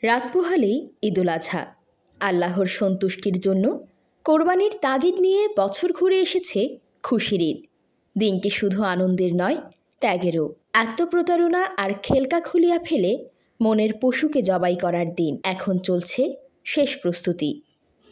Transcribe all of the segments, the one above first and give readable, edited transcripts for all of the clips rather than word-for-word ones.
রাত পোহালেই ঈদুল আজহা। আল্লাহর সন্তুষ্টির জন্য কোরবানির তাগিদ নিয়ে বছর ঘুরে এসেছে খুশির ঈদ। দিনটি শুধু আনন্দের নয়, ত্যাগেরও। আত্মপ্রতারণা আর খেলকা খুলিয়া ফেলে মনের পশুকে জবাই করার দিন। এখন চলছে শেষ প্রস্তুতি।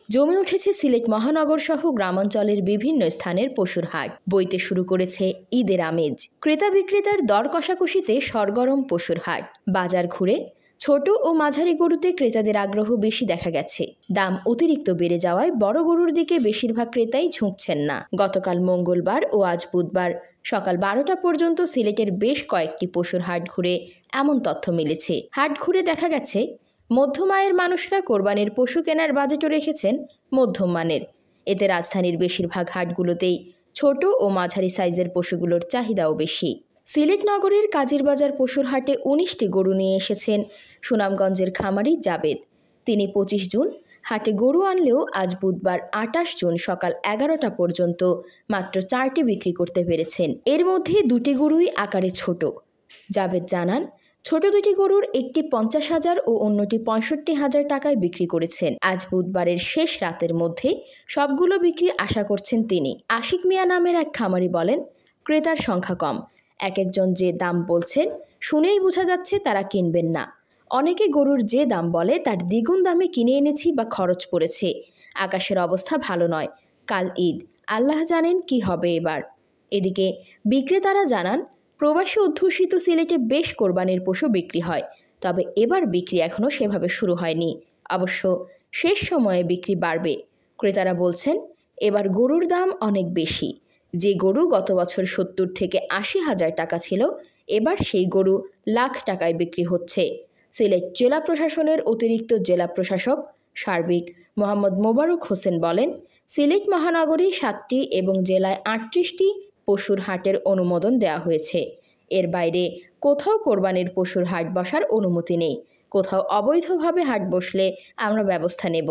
জমে উঠেছে সিলেট মহানগর সহ গ্রামাঞ্চলের বিভিন্ন স্থানের পশুর হাট। বইতে শুরু করেছে ঈদের আমেজ। ক্রেতা বিক্রেতার দর কষাকষিতে সরগরম পশুর হাট। বাজার ঘুরে ছোট ও মাঝারি গরুতে ক্রেতাদের আগ্রহ বেশি দেখা গেছে। দাম অতিরিক্ত বেড়ে যাওয়ায় বড় গরুর দিকে বেশিরভাগ ক্রেতাই ঝুঁকছেন না। গতকাল মঙ্গলবার ও আজ বুধবার সকাল 12টা পর্যন্ত সিলেটের বেশ কয়েকটি পশুর হাট ঘুরে এমন তথ্য মিলেছে। হাট ঘুরে দেখা গেছে মধ্যম আয়ের মানুষরা কোরবানির পশু কেনার বাজেটও রেখেছেন মধ্যম মানের। এতে রাজধানীর বেশিরভাগ হাটগুলোতেই ছোট ও মাঝারি সাইজের পশুগুলোর চাহিদাও বেশি। সিলেট নগরের কাজিরবাজার পশুর হাটে 19টি গরু নিয়ে এসেছেন সুনামগঞ্জের খামারি জাবেদ। তিনি 25 জুন হাটে গরু আনলেও আজ বুধবার 28 জুন সকাল 11টা পর্যন্ত মাত্র 4টি বিক্রি করতে পেরেছেন। এর মধ্যে 2টি গরুই আকারে ছোট। জাবেদ জানান, ছোট 2টি গরুর একটি 50,000 ও অন্যটি 65,000 টাকায় বিক্রি করেছেন। আজ বুধবারের শেষ রাতের মধ্যে সবগুলো বিক্রি আশা করছেন তিনি। আশিক মিয়া নামের এক খামারি বলেন, ক্রেতার সংখ্যা কম। একজন যে দাম বলছেন শুনেই বোঝা যাচ্ছে তারা কিনবেন না। অনেকে গরুর যে দাম বলে তার দ্বিগুণ দামে কিনে এনেছি বা খরচ পড়েছে। আকাশের অবস্থা ভালো নয়, কাল ঈদ, আল্লাহ জানেন কি হবে এবার। এদিকে বিক্রেতারা জানান, প্রবাসী অধ্যুষিত সিলেটে বেশ কোরবানির পশু বিক্রি হয়, তবে এবার বিক্রি এখনও সেভাবে শুরু হয়নি। অবশ্য শেষ সময়ে বিক্রি বাড়বে। ক্রেতারা বলছেন, এবার গরুর দাম অনেক বেশি। যে গরু গত বছর 70 থেকে 80,000 টাকা ছিল, এবার সেই গরু লাখ টাকায় বিক্রি হচ্ছে। সিলেট জেলা প্রশাসনের অতিরিক্ত জেলা প্রশাসক সার্বিক মোহাম্মদ মোবারক হোসেন বলেন, সিলেট মহানগরী 7টি এবং জেলায় 38টি পশুর হাটের অনুমোদন দেওয়া হয়েছে। এর বাইরে কোথাও কোরবানির পশুর হাট বসার অনুমতি নেই। কোথাও অবৈধভাবে হাট বসলে আমরা ব্যবস্থা নেব।